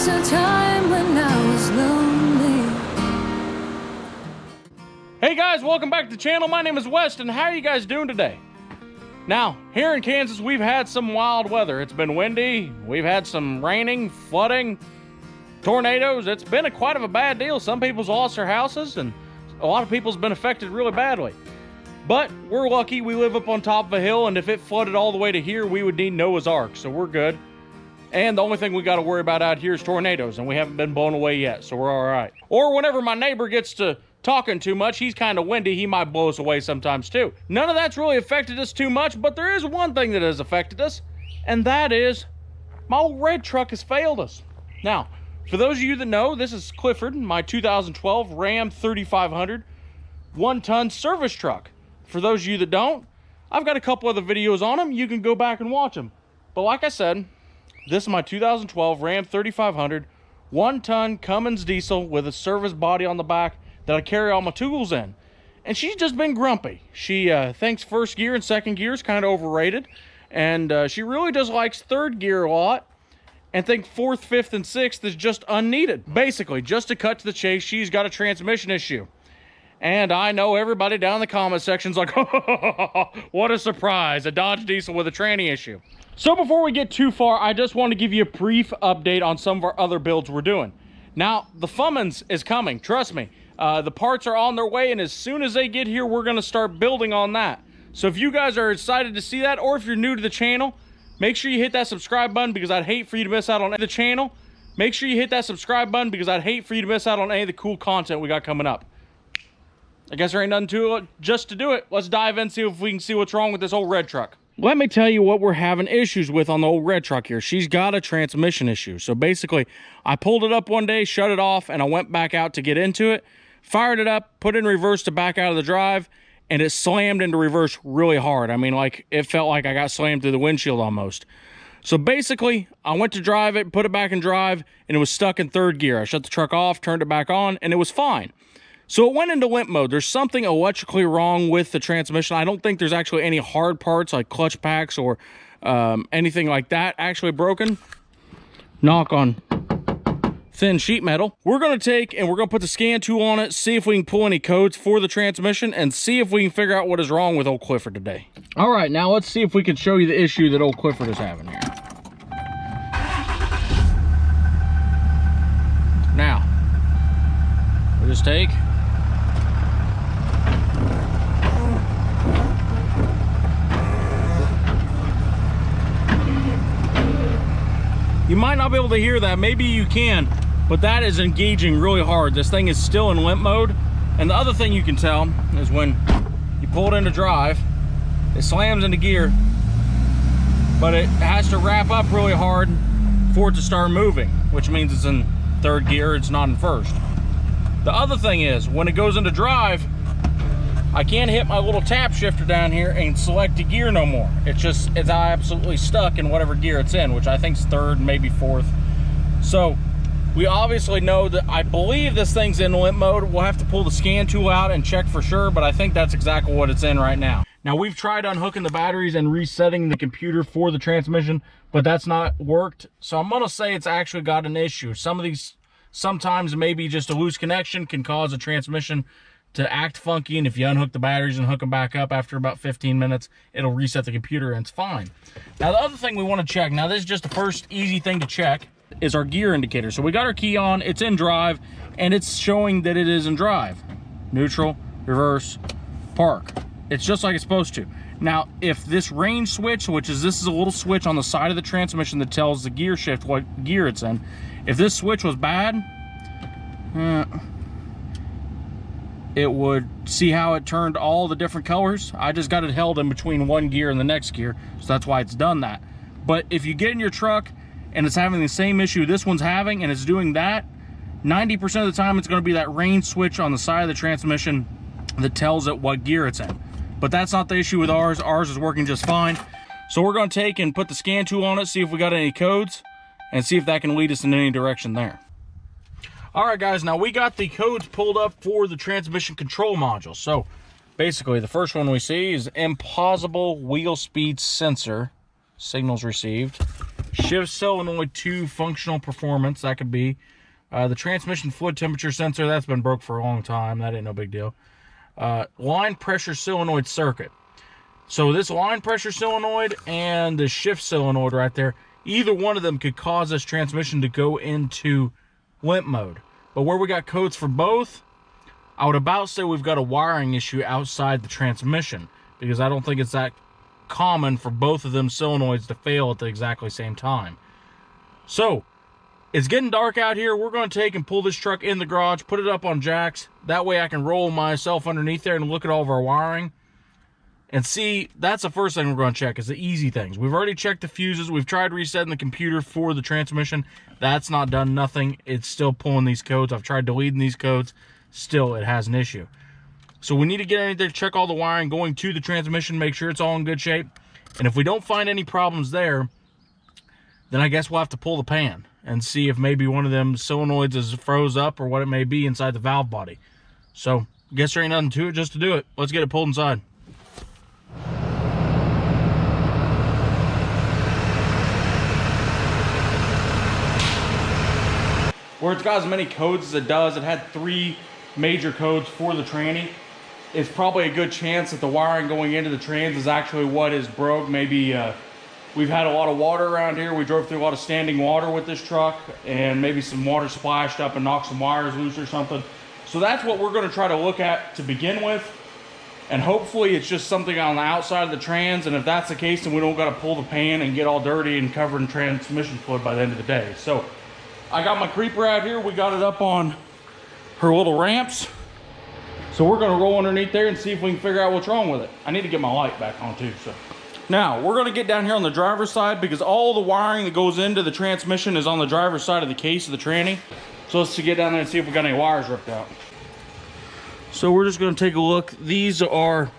was a time when I was lonely. Hey guys, welcome back to the channel. My name is Weston. How are you guys doing today? Now, here in Kansas, we've had some wild weather. It's been windy, we've had some raining, flooding, tornadoes. It's been quite of a bad deal. Some people's lost their houses, and a lot of people's been affected really badly. But we're lucky we live up on top of a hill, and if it flooded all the way to here, we would need Noah's Ark, so we're good. And the only thing we got to worry about out here is tornadoes, and we haven't been blown away yet, so we're all right. Or whenever my neighbor gets to talking too much, he's kind of windy, he might blow us away sometimes too. None of that's really affected us too much, but there is one thing that has affected us, and that is my old red truck has failed us. Now, for those of you that know, this is Clifford, my 2012 Ram 3500 one-ton service truck. For those of you that don't, I've got a couple other videos on them. You can go back and watch them. But like I said, this is my 2012 Ram 3500 one-ton Cummins diesel with a service body on the back that I carry all my tools in. And she's just been grumpy. She thinks first gear and second gear is kind of overrated. And she really just likes third gear a lot. And think fourth, fifth, and sixth is just unneeded. Basically, just to cut to the chase, she's got a transmission issue. And I know everybody down in the comment section's like, what a surprise, a Dodge diesel with a tranny issue. So before we get too far, I just want to give you a brief update on some of our other builds we're doing. Now, the CUMMINS is coming, trust me. The parts are on their way, and as soon as they get here, we're going to start building on that. So if you guys are excited to see that, or if you're new to the channel, make sure you hit that subscribe button because I'd hate for you to miss out on the channel. Make sure you hit that subscribe button because I'd hate for you to miss out on any of the cool content we got coming up. I guess there ain't nothing to it. Just to do it, let's dive in, see if we can see what's wrong with this old red truck. Let me tell you what we're having issues with on the old red truck here. She's got a transmission issue. So basically, I pulled it up one day, shut it off, and I went back out to get into it, fired it up, put it in reverse to back out of the drive, and it slammed into reverse really hard. I mean, like, it felt like I got slammed through the windshield almost. So basically, I went to drive it, put it back in drive, and it was stuck in third gear. I shut the truck off, turned it back on, and it was fine. So it went into limp mode. There's something electrically wrong with the transmission. I don't think there's actually any hard parts like clutch packs or anything like that actually broken. Knock on thin sheet metal. We're going to take and we're going to put the scan tool on it, see if we can pull any codes for the transmission, and see if we can figure out what is wrong with old Clifford today. All right, now let's see if we can show you the issue that old Clifford is having here. Now, we'll just take... You might not be able to hear that, maybe you can, but that is engaging really hard. This thing is still in limp mode. And the other thing you can tell is when you pull it into drive, it slams into gear, but it has to wrap up really hard for it to start moving, which means it's in third gear, it's not in first. The other thing is, when it goes into drive, I can't hit my little tap shifter down here and select a gear no more. It's absolutely stuck in whatever gear it's in, which I think is third, maybe fourth. So we obviously know that, I believe this thing's in limp mode. We'll have to pull the scan tool out and check for sure, but I think that's exactly what it's in right now. Now, we've tried unhooking the batteries and resetting the computer for the transmission, but that's not worked. So I'm gonna say it's actually got an issue. Sometimes maybe just a loose connection can cause a transmission to act funky, and if you unhook the batteries and hook them back up after about 15 minutes, it'll reset the computer and it's fine. Now, the other thing we want to check, now this is just the first easy thing to check, is our gear indicator. So we got our key on, it's in drive, and it's showing that it is in drive. Neutral, reverse, park. It's just like it's supposed to. Now, if this range switch, this is a little switch on the side of the transmission that tells the gear shift what gear it's in. If this switch was bad, it would see how it turned all the different colors. I just got it held in between one gear and the next gear, so that's why it's done that. But if you get in your truck and it's having the same issue this one's having and it's doing that, 90% of the time it's going to be that range switch on the side of the transmission that tells it what gear it's in. But that's not the issue with ours. Ours is working just fine. So we're going to take and put the scan tool on it, see if we got any codes, and see if that can lead us in any direction there. All right, guys, now we got the codes pulled up for the transmission control module. So basically, the first one we see is impossible wheel speed sensor signals received. Shift solenoid 2 functional performance, that could be. The transmission fluid temperature sensor, that's been broke for a long time. That ain't no big deal. Line pressure solenoid circuit. So this line pressure solenoid and the shift solenoid right there, either one of them could cause this transmission to go into limp mode. But where we got codes for both, I would about say we've got a wiring issue outside the transmission, because I don't think it's that common for both of them solenoids to fail at the exactly same time. So it's getting dark out here. We're going to take and pull this truck in the garage, put it up on jacks. That way I can roll myself underneath there and look at all of our wiring and see. That's the first thing we're going to check, is the easy things. We've already checked the fuses. We've tried resetting the computer for the transmission. That's not done nothing. It's still pulling these codes. I've tried deleting these codes. Still, it has an issue. So we need to get in there, check all the wiring going to the transmission, make sure it's all in good shape. And if we don't find any problems there, then I guess we'll have to pull the pan and see if maybe one of them solenoids is froze up or what it may be inside the valve body. So, I guess there ain't nothing to it just to do it. Let's get it pulled inside. Where it's got as many codes as it does, it had 3 major codes for the tranny. It's probably a good chance that the wiring going into the trans is actually what is broke. Maybe we've had a lot of water around here. We drove through a lot of standing water with this truck, and maybe some water splashed up and knocked some wires loose or something. So that's what we're going to try to look at to begin with. And hopefully it's just something on the outside of the trans. And if that's the case, then we don't got to pull the pan and get all dirty and covered in transmission fluid by the end of the day. So I got my creeper out here. We got it up on her little ramps. So we're gonna roll underneath there and see if we can figure out what's wrong with it. I need to get my light back on too, so. Now, we're gonna get down here on the driver's side because all the wiring that goes into the transmission is on the driver's side of the case of the tranny. So let's get down there and see if we got any wires ripped out. So we're just gonna take a look. These are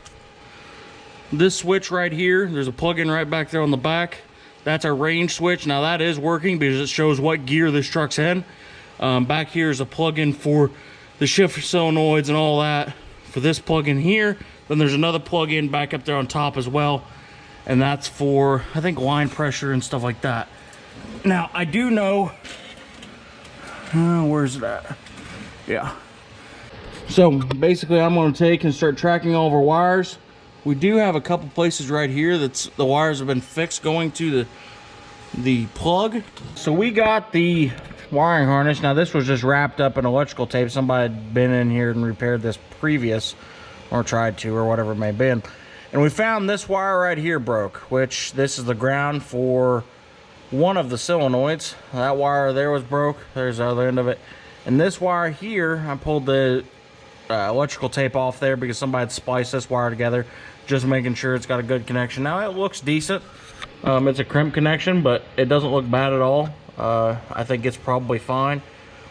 this switch right here. There's a plug-in right back there on the back. That's our range switch. Now that is working because it shows what gear this truck's in. Back here is a plug-in for the shift solenoids and all that for this plug-in here. Then there's another plug-in back up there on top as well, and that's for, I think, line pressure and stuff like that. Now I do know where's it at? Yeah. So basically I'm going to take and start tracking all of our wires. We do have a couple places right here that's the wires have been fixed going to the plug. So we got the wiring harness. Now this was just wrapped up in electrical tape. Somebody had been in here and repaired this previous, or tried to, or whatever it may have been. And we found this wire right here broke, which this is the ground for one of the solenoids. That wire there was broke. There's the other end of it. And this wire here, I pulled the electrical tape off there because somebody had spliced this wire together, just making sure it's got a good connection. Now it looks decent. It's a crimp connection, but it doesn't look bad at all. I think it's probably fine.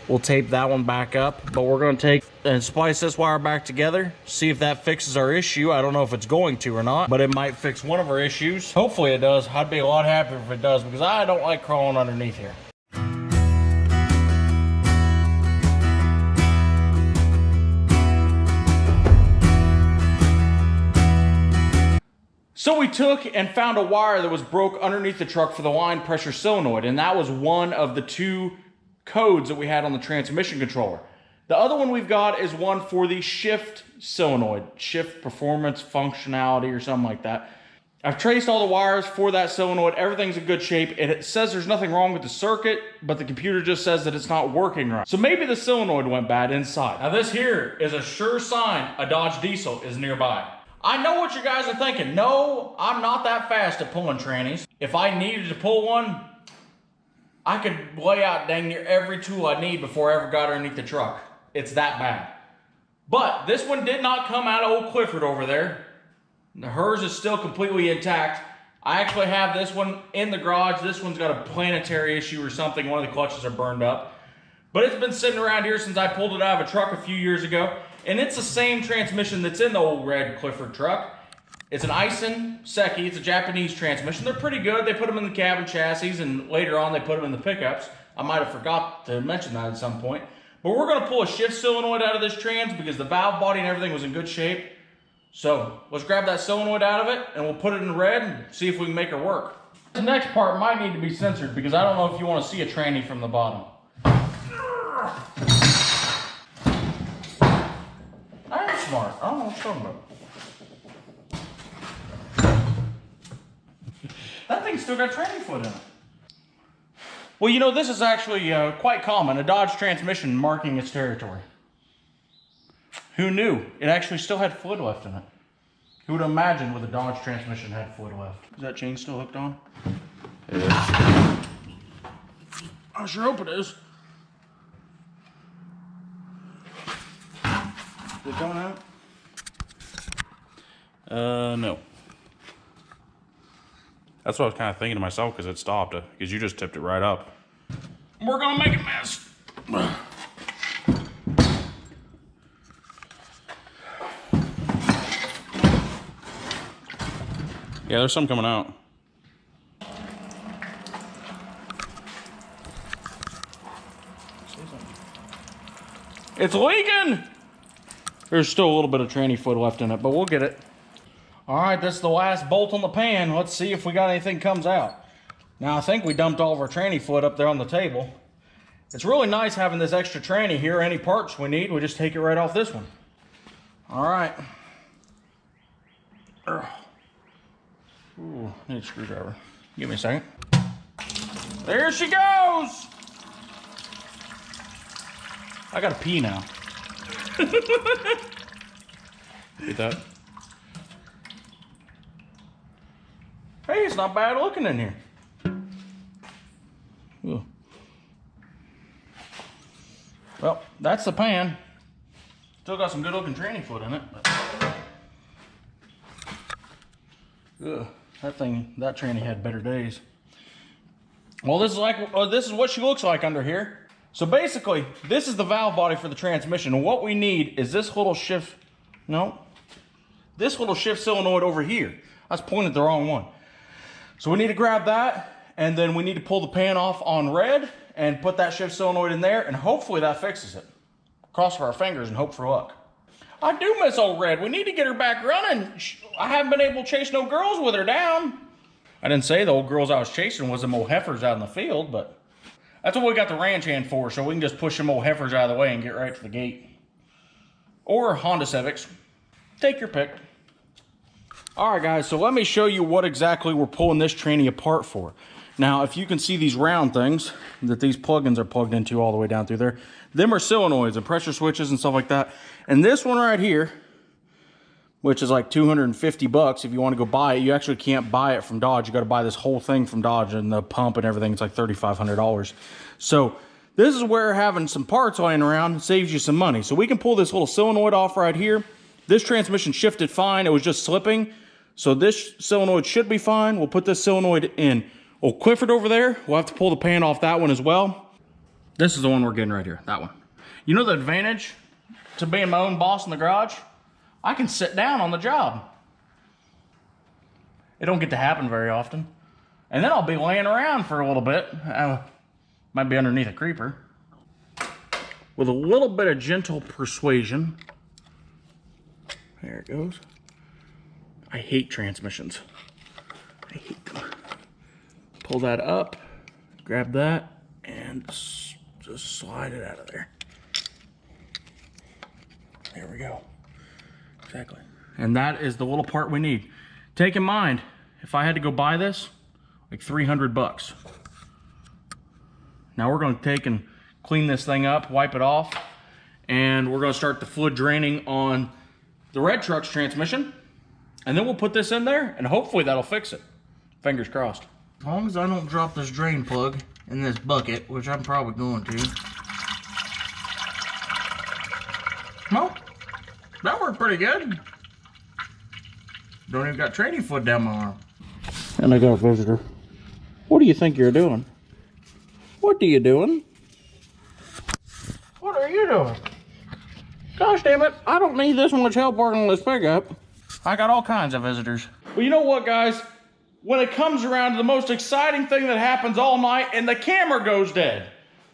We'll tape that one back up, but we're going to take and splice this wire back together, see if that fixes our issue. I don't know if it's going to or not, but it might fix one of our issues. Hopefully it does. I'd be a lot happier if it does, because I don't like crawling underneath here. So we took and found a wire that was broke underneath the truck for the line pressure solenoid, and that was one of the 2 codes that we had on the transmission controller. The other one we've got is one for the shift solenoid, shift performance functionality or something like that. I've traced all the wires for that solenoid. Everything's in good shape. It says there's nothing wrong with the circuit, but the computer just says that it's not working right. So maybe the solenoid went bad inside. Now this here is a sure sign a Dodge Diesel is nearby. I know what you guys are thinking. No, I'm not that fast at pulling trannies. If I needed to pull one, I could lay out dang near every tool I need before I ever got underneath the truck. It's that bad. But this one did not come out of old Clifford over there. Hers is still completely intact. I actually have this one in the garage. This one's got a planetary issue or something. One of the clutches are burned up. But it's been sitting around here since I pulled it out of a truck a few years ago. And it's the same transmission that's in the old red Clifford truck. It's an Ison Seki. It's a Japanese transmission. They're pretty good. They put them in the cabin chassis, and later on they put them in the pickups. I might have forgot to mention that at some point. But we're going to pull a shift solenoid out of this trans because the valve body and everything was in good shape. So let's grab that solenoid out of it, and we'll put it in red and see if we can make her work. The next part might need to be censored because I don't know if you want to see a tranny from the bottom. I am smart. I don't know what you're talking about. That thing's still got tranny foot in it. Well, you know, this is actually quite common, a Dodge transmission marking its territory. Who knew? It actually still had fluid left in it. Who would imagine with a Dodge transmission had fluid left? Is that chain still hooked on? It is. I sure hope it is. Is it coming out? No. That's what I was kind of thinking to myself because it stopped. Because you just tipped it right up. We're gonna make a mess. Yeah, there's some coming out. It's leaking! There's still a little bit of tranny foot left in it, but we'll get it. All right, this is the last bolt on the pan. Let's see if we got anything comes out. Now, I think we dumped all of our tranny foot up there on the table. It's really nice having this extra tranny here. Any parts we need, we just take it right off this one. All right. Ooh, need a screwdriver. Give me a second. There she goes! I gotta pee now. Get that? Hey, it's not bad looking in here. Ooh. Well, that's the pan. Still got some good looking tranny foot in it. But... Ugh, that tranny had better days. Well, this is what she looks like under here. So basically, this is the valve body for the transmission. And what we need is this little shift, this little shift solenoid over here. I was pointed the wrong one. So we need to grab that, and then we need to pull the pan off on red and put that shift solenoid in there, and hopefully that fixes it. Cross our fingers and hope for luck. I do miss old Red. We need to get her back running. I haven't been able to chase no girls with her down. I didn't say the old girls I was chasing was them old heifers out in the field, but that's what we got the ranch hand for, so we can just push them old heifers out of the way and get right to the gate. Or Honda Civics. Take your pick. All right, guys, so let me show you what exactly we're pulling this tranny apart for. Now, if you can see these round things that these plugins are plugged into all the way down through there, them are solenoids and pressure switches and stuff like that. And this one right here, which is like 250 bucks if you want to go buy it, you actually can't buy it from Dodge. You got to buy this whole thing from Dodge, and the pump and everything, it's like $3,500. So this is where having some parts laying around saves you some money. So we can pull this little solenoid off right here. This transmission shifted fine. It was just slipping. So this solenoid should be fine. We'll put this solenoid in old Clifford over there. We'll have to pull the pan off that one as well. This is the one we're getting right here, that one. You know the advantage to being my own boss in the garage? I can sit down on the job. It don't get to happen very often. And then I'll be laying around for a little bit. Might be underneath a creeper. With a little bit of gentle persuasion. There it goes. I hate transmissions. I hate them. Pull that up, grab that, and just slide it out of there. There we go. Exactly. And that is the little part we need. Take in mind, if I had to go buy this, like 300 bucks. Now we're going to take and clean this thing up, wipe it off, and we're going to start the fluid draining on the red truck's transmission. And then we'll put this in there, and hopefully that'll fix it. Fingers crossed. As long as I don't drop this drain plug in this bucket, which I'm probably going to. Well, that worked pretty good. Don't even got tranny foot down my arm. And I got a visitor. What do you think you're doing? What are you doing? What are you doing? Gosh damn it, I don't need this much help working on this pickup. I got all kinds of visitors. Well, you know what, guys? When it comes around to the most exciting thing that happens all night, and the camera goes dead.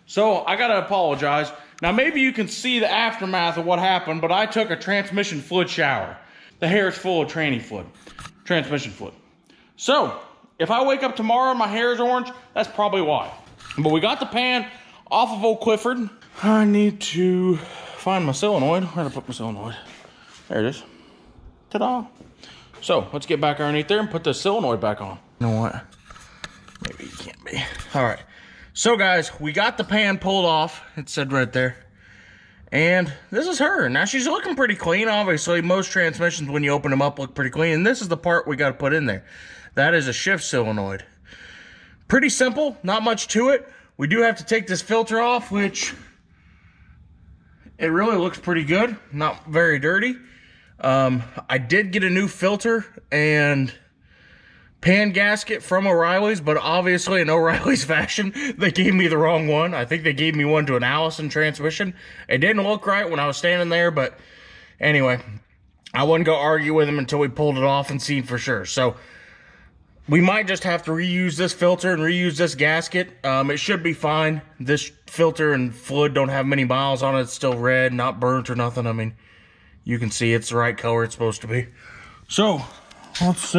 So I gotta apologize. Now maybe you can see the aftermath of what happened, but I took a transmission fluid shower. The hair is full of tranny fluid, transmission fluid. So If I wake up tomorrow and my hair is orange, that's probably why. But we got the pan off of old Clifford. I need to find my solenoid. Where did I put my solenoid? There it is. Ta-da. So let's get back underneath there and put the solenoid back on. You know what? Maybe it can't be. All right. So guys, we got the pan pulled off. It said right there. And this is her. Now she's looking pretty clean. Obviously, most transmissions when you open them up look pretty clean. And this is the part we got to put in there. That is a shift solenoid. Pretty simple, not much to it. We do have to take this filter off, which it really looks pretty good. Not very dirty. I did get a new filter and pan gasket from O'Reilly's, but obviously in O'Reilly's fashion, they gave me the wrong one. I think they gave me one to an Allison transmission. It didn't look right when I was standing there, but anyway, I wouldn't go argue with them until we pulled it off and seen for sure. So we might just have to reuse this filter and reuse this gasket. It should be fine. This filter and fluid don't have many miles on it. It's still red, not burnt or nothing. I mean, you can see it's the right color it's supposed to be. So let's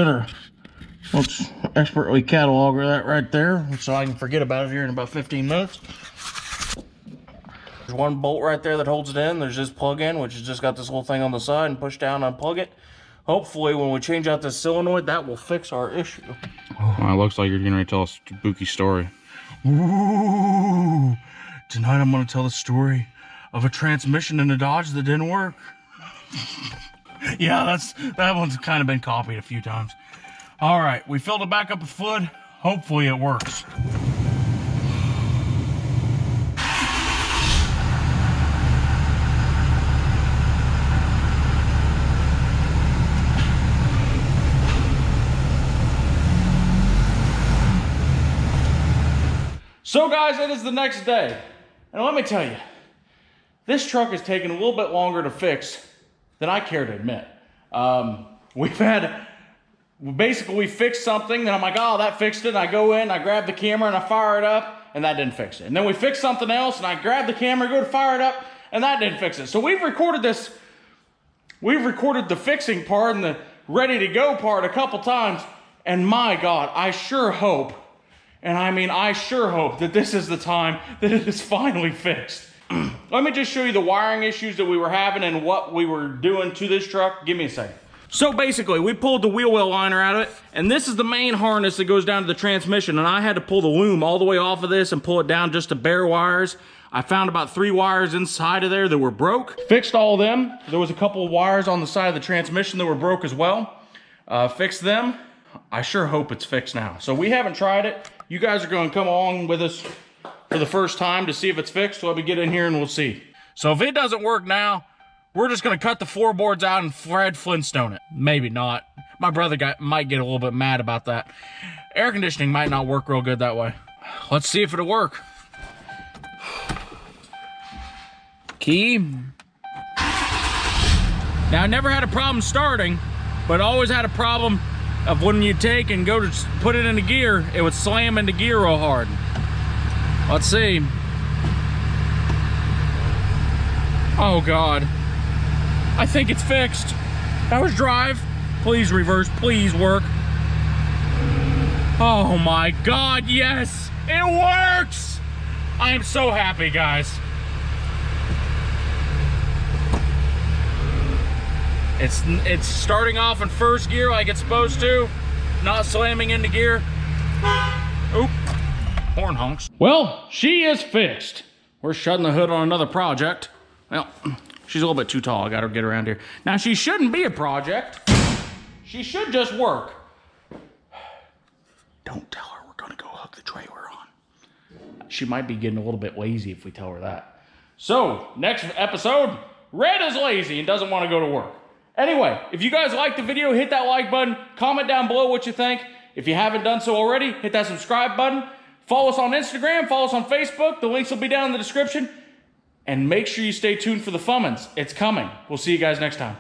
expertly catalog that right there so I can forget about it here in about 15 minutes. There's one bolt right there that holds it in. There's this plug-in, which has just got this little thing on the side, and push down and unplug it. Hopefully, when we change out this solenoid, that will fix our issue. Oh, it looks like you're going to tell us a spooky story. Ooh! Tonight I'm going to tell the story of a transmission in a Dodge that didn't work. Yeah, that one's kind of been copied a few times. All right, we filled it back up with fluid. Hopefully it works. So guys, it is the next day. And let me tell you, this truck has taken a little bit longer to fix than I care to admit. We fixed something, then I'm like, oh, that fixed it. And I go in, I grab the camera, and I fire it up, and that didn't fix it. And then we fixed something else, and I grab the camera, go to fire it up, and that didn't fix it. So we've recorded the fixing part and the ready to go part a couple times, and my God, I sure hope, and I mean I sure hope that this is the time that it is finally fixed. Let me just show you the wiring issues that we were having and what we were doing to this truck. Give me a second. So basically, we pulled the wheel well liner out of it, and this is the main harness that goes down to the transmission, and I had to pull the loom all the way off of this and pull it down just to bare wires. I found about 3 wires inside of there that were broke. Fixed all of them. There was a couple of wires on the side of the transmission that were broke as well. Fixed them. I sure hope it's fixed now. So we haven't tried it. You guys are going to come along with us for the first time to see if it's fixed. Let me get in here and we'll see. So if it doesn't work now, we're just going to cut the floorboards out and Fred Flintstone it. Maybe not. My brother might get a little bit mad about that. Air conditioning might not work real good that way. Let's see if it'll work. Key. Now, I never had a problem starting, but always had a problem of when you take and go to put it into gear, it would slam into gear real hard. Let's see. Oh God. I think it's fixed. That was drive. Please reverse, please work. Oh my God, yes, it works. I am so happy, guys. It's starting off in first gear like it's supposed to, not slamming into gear. Oop, horn honks. Well, she is fixed. We're shutting the hood on another project. Well, she's a little bit too tall. I gotta get around here. Now, she shouldn't be a project. She should just work. Don't tell her we're gonna go hook the trailer on. She might be getting a little bit lazy if we tell her that. So, next episode, Red is lazy and doesn't want to go to work. Anyway, if you guys liked the video, hit that like button. Comment down below what you think. If you haven't done so already, hit that subscribe button. Follow us on Instagram. Follow us on Facebook. The links will be down in the description. And make sure you stay tuned for the CUMMINS. It's coming. We'll see you guys next time.